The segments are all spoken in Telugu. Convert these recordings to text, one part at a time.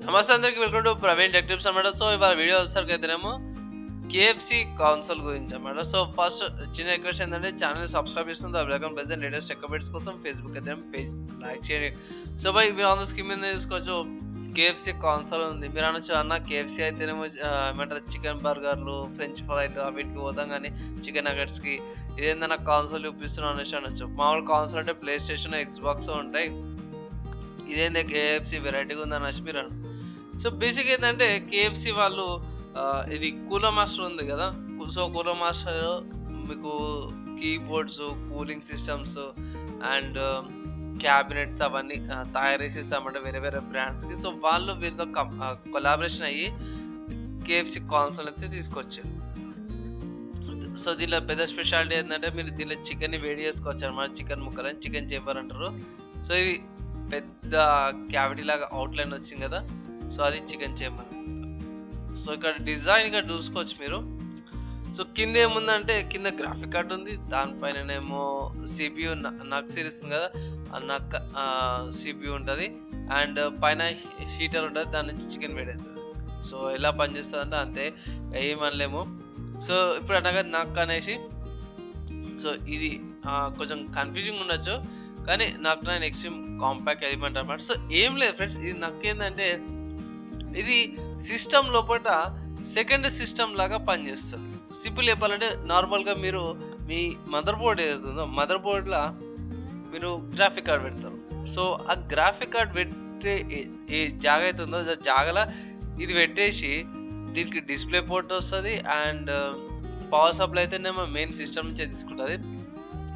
నమస్తే అందరికి, welcome to Praveen tech tips అన్నమాట. సో ఇవాళ వీడియో వచ్చేసరికి అయితేనేమో కేఎఫ్సి కౌన్సిల్ గురించి అన్నమాట. సో ఫస్ట్ చిన్న రిక్వెస్ట్ ఏంటంటే ఛానల్ సబ్స్క్రైబ్ చేస్తుంది, welcome present latest tech updates కోసం ఫేస్బుక్ అయితే పేజ్ లైక్ చేయండి. సో బై మీరు ఆన్ ద స్క్రీన్ మీద చూసుకోవచ్చు కేఎఫ్సి కౌన్సిల్ ఉంది. మీరు అనొచ్చు అన్న కేఎఫ్సి అయితేనేమో ఏమంటారు చికెన్ బర్గర్లు ఫ్రెంచ్ ఫ్రైలు అవిటికి పోతాం, కానీ చికెన్ నగెట్స్కి ఇదేందన్నా కౌన్సిల్ చూపిస్తున్నాం అనేసి అనొచ్చు. మామూలు కౌన్సిల్ అంటే ప్లే స్టేషన్ ఎక్స్బాక్స్ ఉంటాయి, ఇదేంటే కేఎఫ్సి వెరైటీగా ఉంది అనేసి మీరు అను. సో బేసిక్ ఏంటంటే కేఎఫ్సి వాళ్ళు ఇది కూలర్ మాస్టర్ ఉంది కదా, సో కూలర్ మాస్టర్ మీకు keyboards, cooling systems and cabinets అవన్నీ తయారు చేసేస్తామంటే వేరే వేరే బ్రాండ్స్కి. సో వాళ్ళు వీళ్ళతో కొలాబరేషన్ అయ్యి కేఎఫ్సి కాన్సోల్ అయితే తీసుకొచ్చారు. సో దీనిలో పెద్ద స్పెషాలిటీ ఏంటంటే మీరు దీనిలో చికెన్ని వేడి చేసుకోవచ్చు అనమాట. చికెన్ ముక్కలని చికెన్ చేపర్ అంటారు. సో ఇది పెద్ద క్యావిటీ లాగా అవుట్లైన్ వచ్చింది కదా, సో అది చికెన్ చేపర్. సో ఇక్కడ డిజైన్ ఇక్కడ చూసుకోవచ్చు మీరు. సో కింద ఏముందంటే కింద గ్రాఫిక్ కార్డ్ ఉంది, దానిపైననేమో సిపియు నక్ సిరీస్ ఉంది కదా, నక్ సిపియు ఉంటుంది అండ్ పైన హీటర్ ఉంటుంది, దాని నుంచి చికెన్ వేడి అవుతుంది. సో ఎలా పనిచేస్తుంది అంటే అంతే, ఏమనలేము. సో ఇప్పుడు అనగా నక్ అనేసి, సో ఇది కొంచెం కన్ఫ్యూజింగ్ ఉండొచ్చు కానీ నాకు 9 ఎక్స్ట్రీమ్ కాంపాక్ట్ ఎలిమెంట్ అనమాట. సో ఏం లేదు ఫ్రెండ్స్, ఇది నాకు ఏంటంటే ఇది సిస్టమ్ లోపల సెకండ్ సిస్టమ్ లాగా పనిచేస్తుంది. సింపుల్ చెప్పాలంటే నార్మల్గా మీరు మీ మదర్ బోర్డ్ ఏదైతుందో మదర్ బోర్డ్లో మీరు గ్రాఫిక్ కార్డ్ పెడతారు. సో ఆ గ్రాఫిక్ కార్డ్ పెట్టే ఏ జాగ అవుతుందో జాగలా ఇది పెట్టేసి దీనికి డిస్ప్లే పోర్ట్ వస్తుంది అండ్ పవర్ సప్లై అయితేనేమో మెయిన్ సిస్టమ్ నుంచే తీసుకుంటుంది.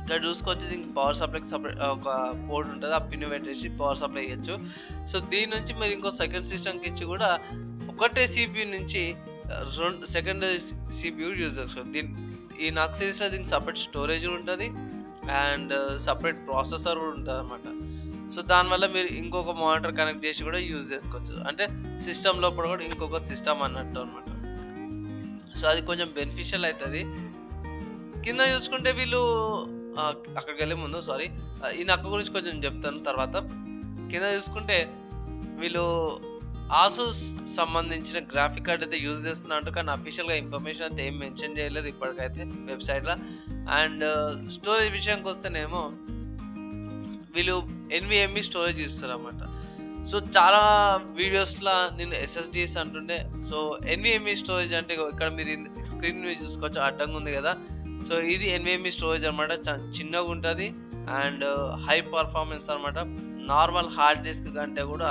ఇక్కడ చూసుకోవచ్చు దీనికి పవర్ సప్లైకి సపరేట్ ఒక పోర్ట్ ఉంటుంది, ఆ పిన్ పెట్టేసి పవర్ సప్లై ఇవ్వచ్చు. సో దీని నుంచి మీరు ఇంకో సెకండ్ సిస్టమ్కి ఇచ్చి కూడా ఒకటే సిపియు నుంచి సెకండ్ సిపియు యూజ్ చేసుకోవచ్చు. ఈ నక్ సిరీస్లో దీనికి సపరేట్ స్టోరేజ్ ఉంటుంది అండ్ సపరేట్ ప్రాసెసర్ కూడా ఉంటుంది అనమాట. సో దానివల్ల మీరు ఇంకొక మానిటర్ కనెక్ట్ చేసి కూడా యూజ్ చేసుకోవచ్చు, అంటే సిస్టమ్ లోపల కూడా ఇంకొక సిస్టమ్ అన్నట్టు అనమాట. సో అది కొంచెం బెనిఫిషియల్ అవుతుంది. కింద చూసుకుంటే వీళ్ళు అక్కడికి వెళ్ళే ముందు ఈ నక్క గురించి కొంచెం చెప్తాను తర్వాత. కింద చూసుకుంటే వీళ్ళు ఆసూస్ సంబంధించిన గ్రాఫిక్ కార్డ్ అయితే యూజ్ చేస్తున్నట్టు, కానీ అఫీషియల్గా ఇన్ఫర్మేషన్ అయితే ఏం మెన్షన్ చేయలేదు ఇప్పటికైతే వెబ్సైట్లో. అండ్ స్టోరేజ్ విషయానికి వస్తేనేమో వీళ్ళు NVMe స్టోరేజ్ ఇస్తారు అన్నమాట. సో చాలా వీడియోస్లో నేను SSDs అంటుండే. సో NVMe స్టోరేజ్ అంటే ఇక్కడ మీరు స్క్రీన్ మీద చూసుకోవచ్చు అడ్డంగా ఉంది కదా, సో ఇది NVMe స్టోరేజ్ అనమాట. చిన్నగా ఉంటుంది అండ్ హై పర్ఫార్మెన్స్ అనమాట. నార్మల్ హార్డ్ డిస్క్ కంటే కూడా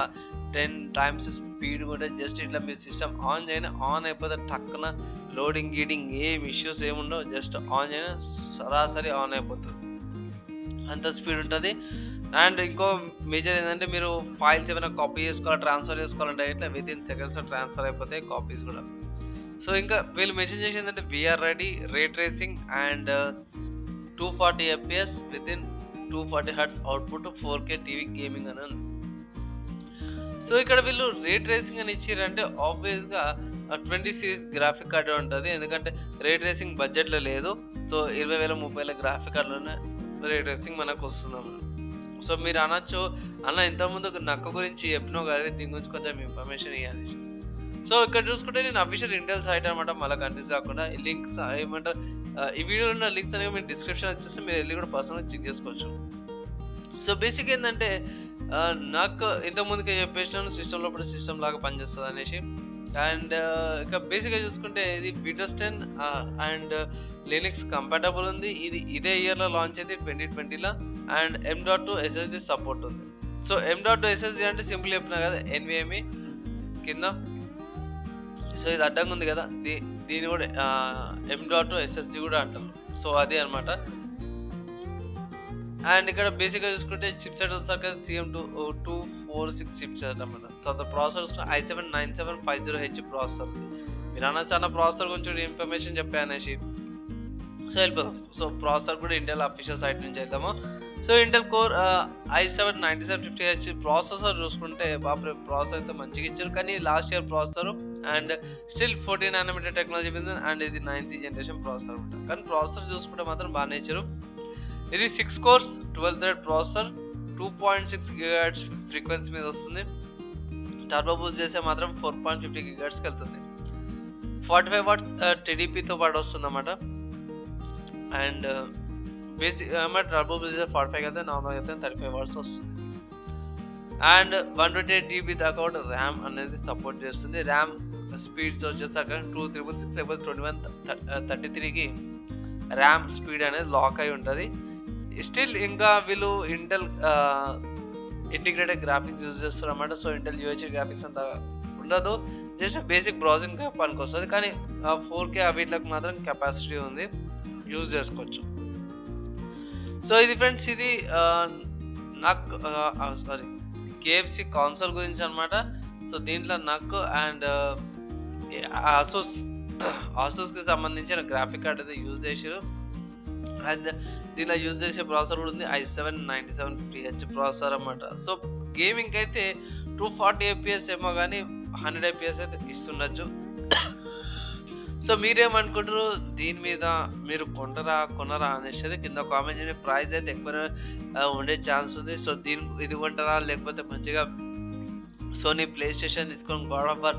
10 times స్పీడ్ కూడా. జస్ట్ ఇట్లా మీరు సిస్టమ్ ఆన్ చేయనా ఆన్ అయిపోతే టక్కున లోడింగ్ గీడింగ్ ఏం ఇష్యూస్ ఏముండవు, జస్ట్ ఆన్ చేయనా సరాసరి ఆన్ అయిపోతుంది, అంత స్పీడ్ ఉంటుంది. అండ్ ఇంకో మేజర్ ఏంటంటే మీరు ఫైల్స్ ఏమైనా కాపీ చేసుకోవాలి ట్రాన్స్ఫర్ చేసుకోవాలంటే ఇట్లా వితిన్ సెకండ్స్లో ట్రాన్స్ఫర్ అయిపోతాయి కాపీస్ కూడా. సో ఇంకా వీళ్ళు మెన్షన్ చేసి ఏంటంటే VR ready ray tracing and 240 FPS within 240 Hz output 4K TV gaming అని ఉంది. సో ఇక్కడ వీళ్ళు రే ట్రేసింగ్ అని ఇచ్చారంటే ఆబ్వియస్గా 20 series గ్రాఫిక్ కార్డు ఉంటుంది, ఎందుకంటే రే ట్రేసింగ్ బడ్జెట్లో లేదు. సో 20,000 30,000 గ్రాఫిక్ కార్డులోనే రే ట్రేసింగ్ మనకు వస్తుంది. సో మీరు అనొచ్చు అన్న ఇంతకుముందు నక్క గురించి చెప్పినావు కదా, దీని గురించి కొంచెం ఇన్ఫర్మేషన్ ఇవ్వాలి. సో ఇక్కడ చూసుకుంటే నేను అఫీషియల్ ఇంటెల్ సైట్ అనమాట, మళ్ళీ కన్ఫ్యూజ్ కాకుండా ఈ లింక్స్ ఏమంటారు ఈ వీడియోలో ఉన్న లింక్స్ అనేవి మీరు డిస్క్రిప్షన్ వచ్చేస్తే మీరు వెళ్ళి కూడా పర్సనల్గా చెక్ చేసుకోవచ్చు. సో బేసిక్ ఏంటంటే నాకు ఇంతకుముందుకే చెప్పేసినాను సిస్టమ్ లోపల సిస్టమ్ లాగా పనిచేస్తుంది అనేసి. అండ్ ఇక బేసిక్గా చూసుకుంటే ఇది విండోస్ 10 అండ్ లినక్స్ కంపాటబుల్ ఉంది. ఇదే ఇయర్లో లాంచ్ అయింది 2020లో. అండ్ M.2 SSD సపోర్ట్ ఉంది. సో M.2 SSD అంటే సింపుల్ చెప్పినా కదా NVMe కింద. సో ఇది అడ్డంగా ఉంది కదా, దీని కూడా M.2 SSD కూడా అంటారు. సో అది అనమాట. అండ్ ఇక్కడ బేసిక్గా చూసుకుంటే చిప్సెట్ వచ్చాక CM246 చిప్సెట్ అనమాట. తర్వాత ప్రాసెసర్ i7-9750H ప్రాసెసర్. మీరు అన్న చాలా ప్రాసెసర్ గురించి ఇన్ఫర్మేషన్ చెప్పా అనేసి సో వెళ్ళిపోతాం. సో ప్రాసెసర్ కూడా ఇంటెల్ అఫీషియల్ సైట్ నుంచి వెళ్దాము. So Intel core i7-9750H processor చూసుకుంటే బాపరే ప్రాసెసర్ అయితే మంచిగా ఇచ్చారు, కానీ last year processor and still 14 nanometer technology మీద అండ్ ఇది 9th generation ప్రాసెసర్ ఉంటుంది. కానీ ప్రాసెసర్ చూసుకుంటే మాత్రం బాగానే ఇచ్చారు. ఇది 6 cores 12 thread processor 2.6 GHz frequency మీద వస్తుంది. టర్బో బూస్ట్ చేస్తే మాత్రం 4.50 GHzకి వెళ్తుంది. 45 వాట్స్ టీడీపీతో పాటు వస్తుందన్నమాట. అండ్ బేసిక్ టర్బో బూస్ట్ చేస్తే 45 అయితే నార్మల్గా అయితే 35 వాట్స్ వస్తుంది. అండ్ 128 GB దాకా కూడా ర్యామ్ అనేది సపోర్ట్ చేస్తుంది. ర్యామ్ స్పీడ్స్ వచ్చేసరికి 266 లేకపోతే 2133కి ర్యామ్ స్పీడ్ అనేది లాక్ అయి ఉంటుంది. స్టిల్ ఇంకా వీళ్ళు ఇంటెల్ ఇంటిగ్రేటెడ్ గ్రాఫిక్స్ యూజ్ చేస్తారు అన్నమాట. సో ఇంటెల్ UHD గ్రాఫిక్స్ అంత ఉండదు, జస్ట్ బేసిక్ బ్రౌజింగ్ పనికి వస్తుంది. కానీ 4K వీటికి మాత్రం కెపాసిటీ ఉంది, యూజ్ చేసుకోవచ్చు. సో ఇది ఫ్రెండ్స్, ఇది నాకు సారీ KFC కాన్సోల్ గురించి అనమాట. సో దీంట్లో నాకు అండ్ ఆసూస్కి సంబంధించిన గ్రాఫిక్ కార్డ్ అయితే యూజ్ చేసారు. అండ్ దీనిలో యూజ్ చేసే ప్రాసెసర్ కూడా ఉంది, i7-9750H ప్రాసెసర్ అన్నమాట. సో గేమింగ్ అయితే 240 FPS ఏమో కానీ 100 FPS అయితే ఇస్తుండొచ్చు. సో మీరేమనుకుంటారు దీని మీద, మీరు కొనరా అనేసి కింద కామెంట్ చేయండి. ప్రైస్ అయితే ఎక్కువ ఉండే ఛాన్స్ ఉంది. సో ఇది కొంటారా లేకపోతే మంచిగా సోనీ ప్లే స్టేషన్ తీసుకొని గాడ్ ఆఫ్ వార్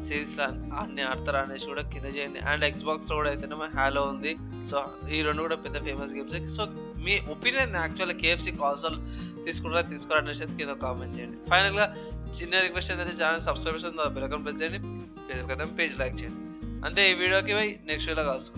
సిరీస్ అన్ని ఆడతారా అనేసి కూడా కింద చేయండి. అండ్ ఎక్స్బాక్స్లో కూడా అయితేనేమో హ్యాలో ఉంది. సో ఈ రెండు కూడా పెద్ద ఫేమస్ గేమ్స్. సో మీ ఒపీనియన్ యాక్చువల్గా KFC కాన్సోల్ తీసుకోరా అనేసి కింద కామెంట్ చేయండి. ఫైనల్గా చిన్న రిక్వెస్ట్ ఏంటంటే ఛానల్ సబ్స్క్రైబ్ చేసి బెల్ ఐకాన్ ప్రెస్ చేయండి, పేజ్ లైక్ చేయండి. అంతే ఈ వీడియోకి నెక్స్ట్ వీడియోలో కలుసుకుందాం.